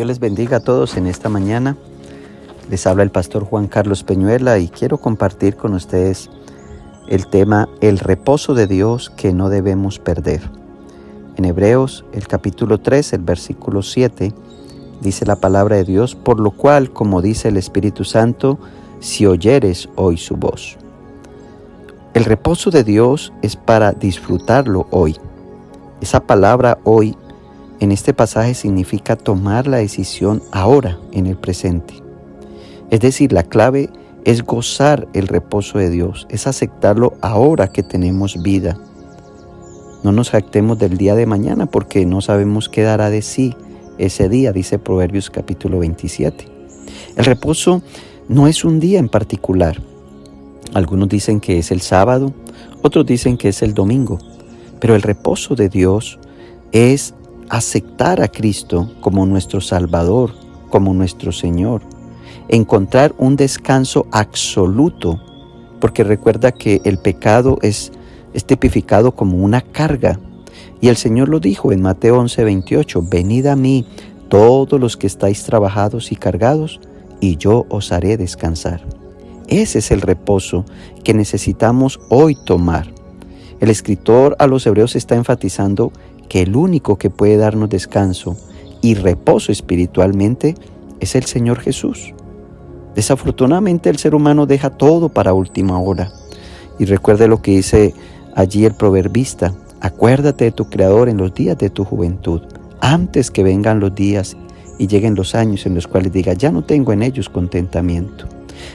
Dios les bendiga a todos en esta mañana. Les habla el pastor Juan Carlos Peñuela y quiero compartir con ustedes el tema El reposo de Dios que no debemos perder. En Hebreos, el capítulo 3, el versículo 7, dice la palabra de Dios: por lo cual, como dice el Espíritu Santo, si oyeres hoy su voz. El reposo de Dios es para disfrutarlo hoy. Esa palabra hoy en este pasaje significa tomar la decisión ahora, en el presente. Es decir, la clave es gozar el reposo de Dios, es aceptarlo ahora que tenemos vida. No nos jactemos del día de mañana porque no sabemos qué dará de sí ese día, dice Proverbios capítulo 27. El reposo no es un día en particular. Algunos dicen que es el sábado, otros dicen que es el domingo, pero el reposo de Dios es aceptar a Cristo como nuestro Salvador, como nuestro Señor, encontrar un descanso absoluto, porque recuerda que el pecado es tipificado como una carga, y el Señor lo dijo en Mateo 11:28, venid a mí todos los que estáis trabajados y cargados, y yo os haré descansar. Ese es el reposo que necesitamos hoy tomar. El escritor a los Hebreos está enfatizando que el único que puede darnos descanso y reposo espiritualmente es el Señor Jesús. Desafortunadamente el ser humano deja todo para última hora. Y recuerde lo que dice allí el proverbista: acuérdate de tu Creador en los días de tu juventud, antes que vengan los días y lleguen los años en los cuales digas, ya no tengo en ellos contentamiento.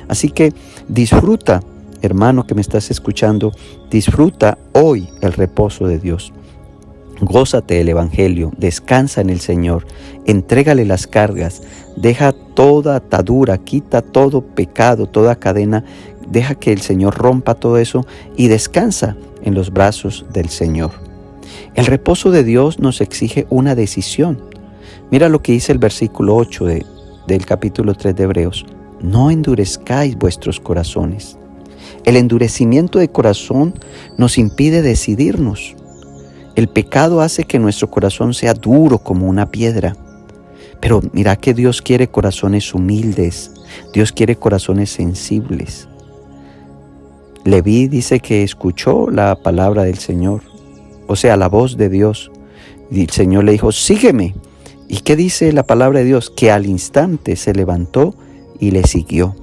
Así que disfruta, hermano que me estás escuchando, disfruta hoy el reposo de Dios. Gózate del Evangelio, descansa en el Señor, entrégale las cargas, deja toda atadura, quita todo pecado, toda cadena, deja que el Señor rompa todo eso y descansa en los brazos del Señor. El reposo de Dios nos exige una decisión. Mira lo que dice el versículo 8 del capítulo 3 de Hebreos: no endurezcáis vuestros corazones. El endurecimiento de corazón nos impide decidirnos. El pecado hace que nuestro corazón sea duro como una piedra. Pero mira que Dios quiere corazones humildes. Dios quiere corazones sensibles. Leví dice que escuchó la palabra del Señor, o sea, la voz de Dios. Y el Señor le dijo, sígueme. ¿Y qué dice la palabra de Dios? Que al instante se levantó y le siguió.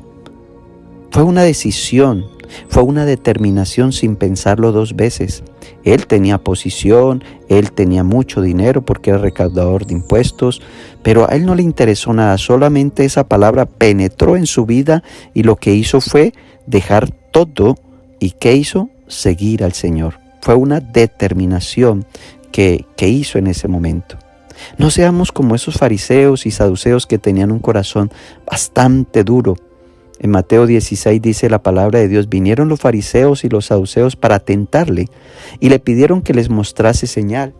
Fue una decisión, fue una determinación sin pensarlo dos veces. Él tenía posición, él tenía mucho dinero porque era recaudador de impuestos, pero a él no le interesó nada, solamente esa palabra penetró en su vida y lo que hizo fue dejar todo. ¿Y qué hizo? Seguir al Señor. Fue una determinación que hizo en ese momento. No seamos como esos fariseos y saduceos que tenían un corazón bastante duro. En Mateo 16 dice la palabra de Dios: vinieron los fariseos y los saduceos para tentarle y le pidieron que les mostrase señal.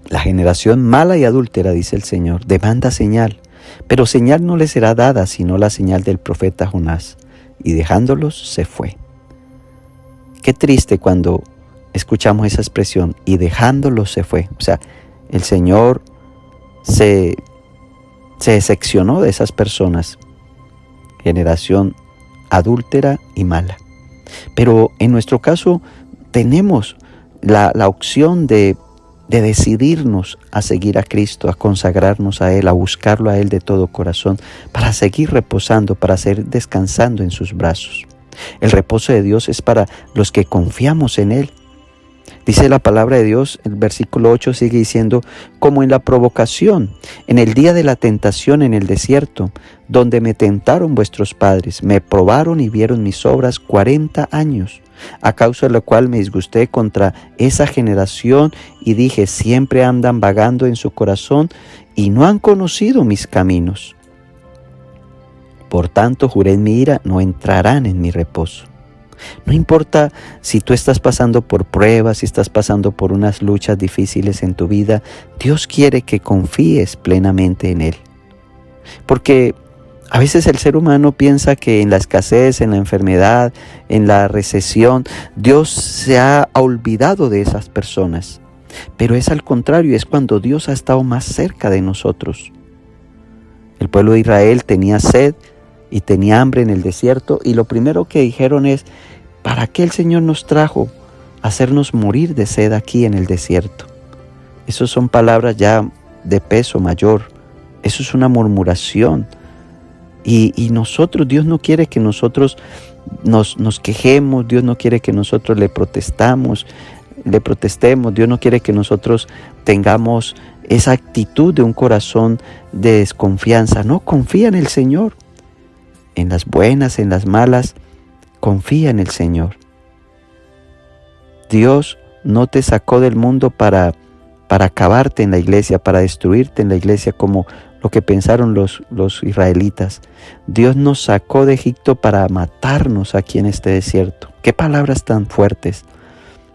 La generación mala y adúltera, dice el Señor, demanda señal, pero señal no le será dada sino la señal del profeta Jonás. Y dejándolos se fue. Qué triste cuando escuchamos esa expresión, y dejándolos se fue. O sea, el Señor se decepcionó de esas personas. Generación adúltera y mala. Pero en nuestro caso tenemos la opción de decidirnos a seguir a Cristo, a consagrarnos a Él, a buscarlo a Él de todo corazón, para seguir reposando, para seguir descansando en sus brazos. El reposo de Dios es para los que confiamos en Él. Dice la palabra de Dios, el versículo 8 sigue diciendo, como en la provocación, en el día de la tentación en el desierto, donde me tentaron vuestros padres, me probaron y vieron mis obras 40 años, a causa de lo cual me disgusté contra esa generación y dije, siempre andan vagando en su corazón y no han conocido mis caminos. Por tanto, juré en mi ira, no entrarán en mi reposo. No importa si tú estás pasando por pruebas, si estás pasando por unas luchas difíciles en tu vida, Dios quiere que confíes plenamente en Él. Porque a veces el ser humano piensa que en la escasez, en la enfermedad, en la recesión, Dios se ha olvidado de esas personas. Pero es al contrario, es cuando Dios ha estado más cerca de nosotros. El pueblo de Israel tenía sed y tenía hambre en el desierto, y lo primero que dijeron es: ¿para qué el Señor nos trajo a hacernos morir de sed aquí en el desierto? Esas son palabras ya de peso mayor. Eso es una murmuración. Y nosotros, Dios no quiere que nosotros nos quejemos, Dios no quiere que nosotros le protestemos, Dios no quiere que nosotros tengamos esa actitud de un corazón de desconfianza. No, confía en el Señor. En las buenas, en las malas, confía en el Señor. Dios no te sacó del mundo para acabarte en la iglesia, para destruirte en la iglesia como lo que pensaron los israelitas. Dios nos sacó de Egipto para matarnos aquí en este desierto. Qué palabras tan fuertes.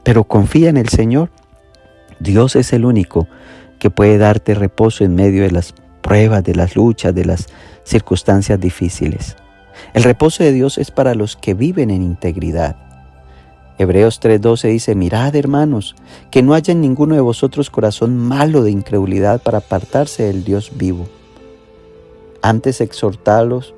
Pero confía en el Señor. Dios es el único que puede darte reposo en medio de las pruebas, de las luchas, de las circunstancias difíciles. El reposo de Dios es para los que viven en integridad. Hebreos 3:12 dice: mirad, hermanos, que no haya en ninguno de vosotros corazón malo de incredulidad para apartarse del Dios vivo. Antes exhortaos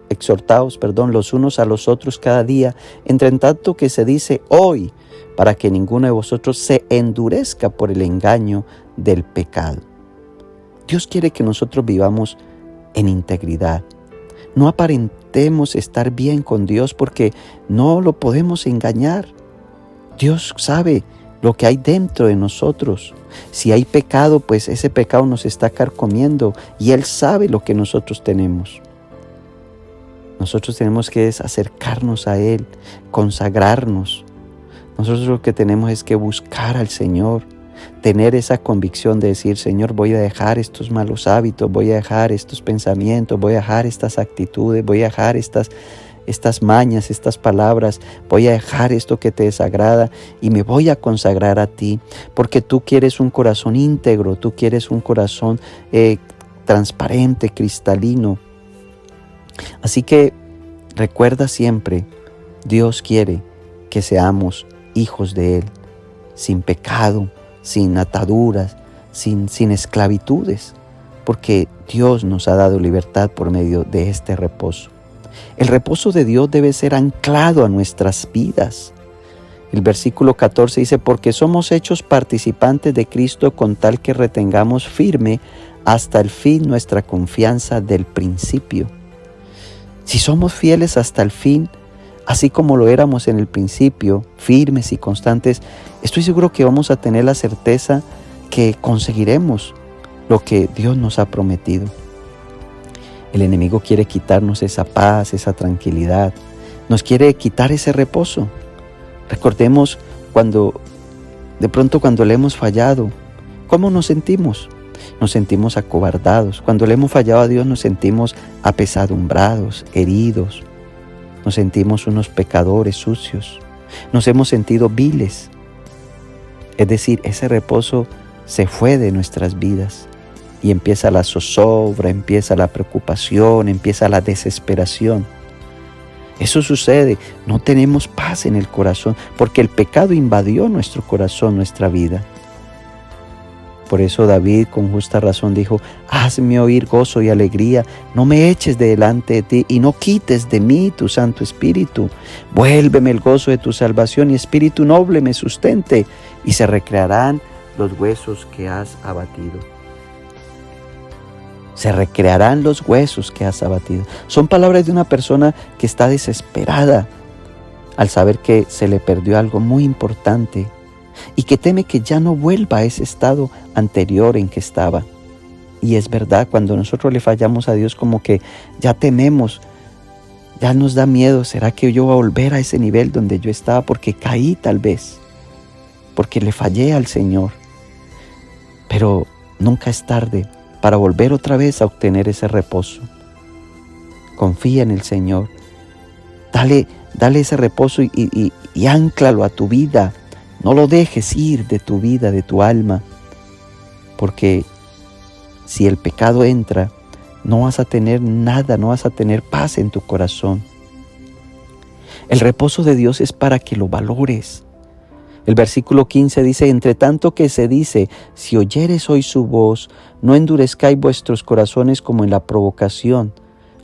los unos a los otros cada día, entre tanto que se dice hoy, para que ninguno de vosotros se endurezca por el engaño del pecado. Dios quiere que nosotros vivamos en integridad. No aparentemos estar bien con Dios porque no lo podemos engañar. Dios sabe lo que hay dentro de nosotros. Si hay pecado, pues ese pecado nos está carcomiendo y Él sabe lo que nosotros tenemos. Nosotros tenemos que acercarnos a Él, consagrarnos. Nosotros lo que tenemos es que buscar al Señor, tener esa convicción de decir: Señor, voy a dejar estos malos hábitos, voy a dejar estos pensamientos, voy a dejar estas actitudes, voy a dejar estas mañas, estas palabras, voy a dejar esto que te desagrada y me voy a consagrar a ti, porque tú quieres un corazón íntegro, tú quieres un corazón transparente, cristalino. Así que recuerda siempre, Dios quiere que seamos hijos de Él, sin pecado, sin ataduras, sin esclavitudes, porque Dios nos ha dado libertad por medio de este reposo. El reposo de Dios debe ser anclado a nuestras vidas. El versículo 14 dice: porque somos hechos participantes de Cristo con tal que retengamos firme hasta el fin nuestra confianza del principio. Si somos fieles hasta el fin, así como lo éramos en el principio, firmes y constantes, estoy seguro que vamos a tener la certeza que conseguiremos lo que Dios nos ha prometido. El enemigo quiere quitarnos esa paz, esa tranquilidad. Nos quiere quitar ese reposo. Recordemos cuando le hemos fallado, ¿cómo nos sentimos? Nos sentimos acobardados. Cuando le hemos fallado a Dios nos sentimos apesadumbrados, heridos. Nos sentimos unos pecadores sucios. Nos hemos sentido viles. Es decir, ese reposo se fue de nuestras vidas. Y empieza la zozobra, empieza la preocupación, empieza la desesperación. Eso sucede, no tenemos paz en el corazón, porque el pecado invadió nuestro corazón, nuestra vida. Por eso David con justa razón dijo: hazme oír gozo y alegría, no me eches de delante de ti y no quites de mí tu Santo Espíritu. Vuélveme el gozo de tu salvación y espíritu noble me sustente, y se recrearán los huesos que has abatido. Se recrearán los huesos que has abatido. Son palabras de una persona que está desesperada al saber que se le perdió algo muy importante y que teme que ya no vuelva a ese estado anterior en que estaba. Y es verdad, cuando nosotros le fallamos a Dios, como que ya tememos, ya nos da miedo. ¿Será que yo voy a volver a ese nivel donde yo estaba? Porque caí tal vez, porque le fallé al Señor. Pero nunca es tarde para volver otra vez a obtener ese reposo. Confía en el Señor. Dale ese reposo y ánclalo a tu vida. No lo dejes ir de tu vida, de tu alma. Porque si el pecado entra, no vas a tener nada, no vas a tener paz en tu corazón. El reposo de Dios es para que lo valores, El versículo 15 dice, entre tanto que se dice, si oyeres hoy su voz, no endurezcáis vuestros corazones como en la provocación.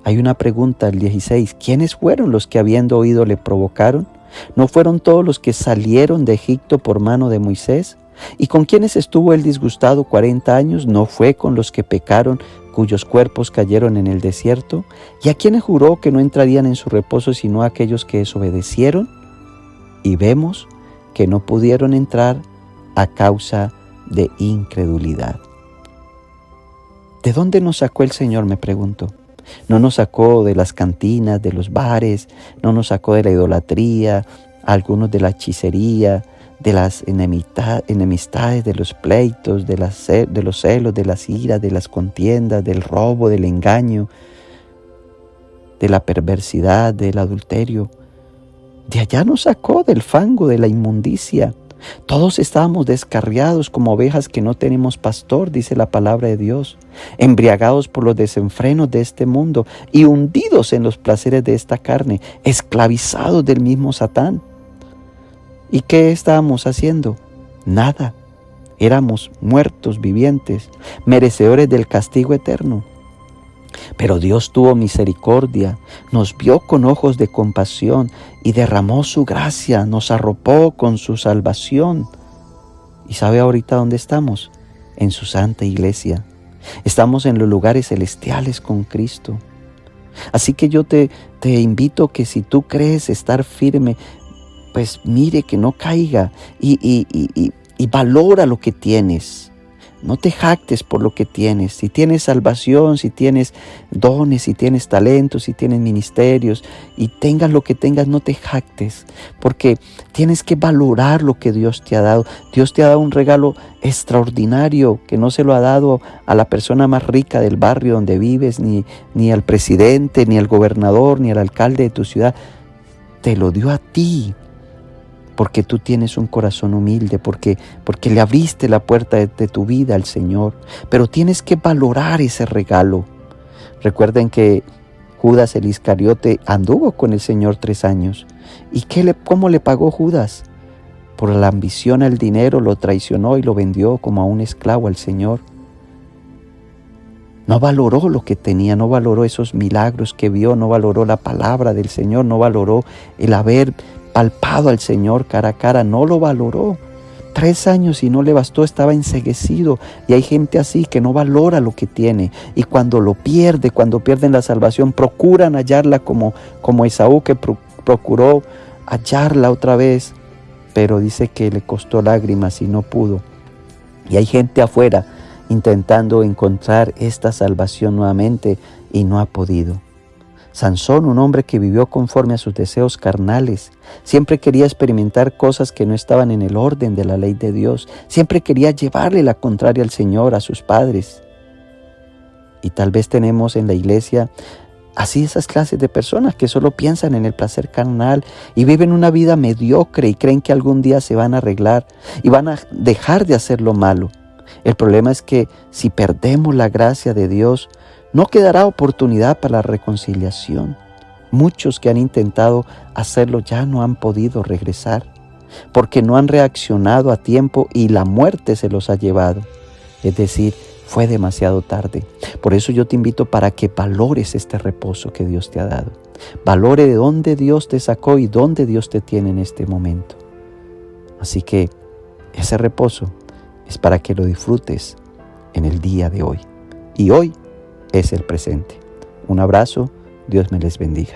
Hay una pregunta, el 16, ¿quiénes fueron los que habiendo oído le provocaron? ¿No fueron todos los que salieron de Egipto por mano de Moisés? ¿Y con quiénes estuvo él disgustado 40 años? ¿No fue con los que pecaron, cuyos cuerpos cayeron en el desierto? ¿Y a quiénes juró que no entrarían en su reposo sino a aquellos que desobedecieron? Y vemos que no pudieron entrar a causa de incredulidad. ¿De dónde nos sacó el Señor?, me pregunto. No nos sacó de las cantinas, de los bares, no nos sacó de la idolatría, algunos de la hechicería, de las enemistades, de los pleitos, de los celos, de las iras, de las contiendas, del robo, del engaño, de la perversidad, del adulterio. De allá nos sacó, del fango, de la inmundicia. Todos estábamos descarriados como ovejas que no tenemos pastor, dice la palabra de Dios, embriagados por los desenfrenos de este mundo y hundidos en los placeres de esta carne, esclavizados del mismo Satán. ¿Y qué estábamos haciendo? Nada. Éramos muertos vivientes, merecedores del castigo eterno. Pero Dios tuvo misericordia, nos vio con ojos de compasión y derramó su gracia, nos arropó con su salvación. ¿Y sabe ahorita dónde estamos? En su santa iglesia. Estamos en los lugares celestiales con Cristo. Así que yo te invito que si tú crees estar firme, pues mire que no caiga y valora lo que tienes. No te jactes por lo que tienes. Si tienes salvación, si tienes dones, si tienes talentos, si tienes ministerios y tengas lo que tengas, no te jactes, porque tienes que valorar lo que Dios te ha dado. Dios te ha dado un regalo extraordinario que no se lo ha dado a la persona más rica del barrio donde vives, ni al presidente, ni al gobernador, ni al alcalde de tu ciudad. Te lo dio a ti. Porque tú tienes un corazón humilde, porque le abriste la puerta de tu vida al Señor. Pero tienes que valorar ese regalo. Recuerden que Judas el Iscariote anduvo con el Señor 3 años. ¿Y cómo le pagó Judas? Por la ambición al dinero lo traicionó y lo vendió como a un esclavo al Señor. No valoró lo que tenía, no valoró esos milagros que vio, no valoró la palabra del Señor, no valoró el haber palpado al Señor cara a cara, no lo valoró. 3 años y no le bastó, estaba enceguecido. Y hay gente así que no valora lo que tiene. Y cuando lo pierde, cuando pierden la salvación, procuran hallarla como Esaú, que procuró hallarla otra vez. Pero dice que le costó lágrimas y no pudo. Y hay gente afuera intentando encontrar esta salvación nuevamente y no ha podido. Sansón, un hombre que vivió conforme a sus deseos carnales, siempre quería experimentar cosas que no estaban en el orden de la ley de Dios. Siempre quería llevarle la contraria al Señor, a sus padres. Y tal vez tenemos en la iglesia así esas clases de personas que solo piensan en el placer carnal y viven una vida mediocre y creen que algún día se van a arreglar y van a dejar de hacer lo malo. El problema es que si perdemos la gracia de Dios, no quedará oportunidad para la reconciliación. Muchos que han intentado hacerlo ya no han podido regresar, porque no han reaccionado a tiempo y la muerte se los ha llevado. Es decir, fue demasiado tarde. Por eso yo te invito para que valores este reposo que Dios te ha dado. Valore de dónde Dios te sacó y dónde Dios te tiene en este momento. Así que ese reposo es para que lo disfrutes en el día de hoy. Y hoy es el presente. Un abrazo, Dios me les bendiga.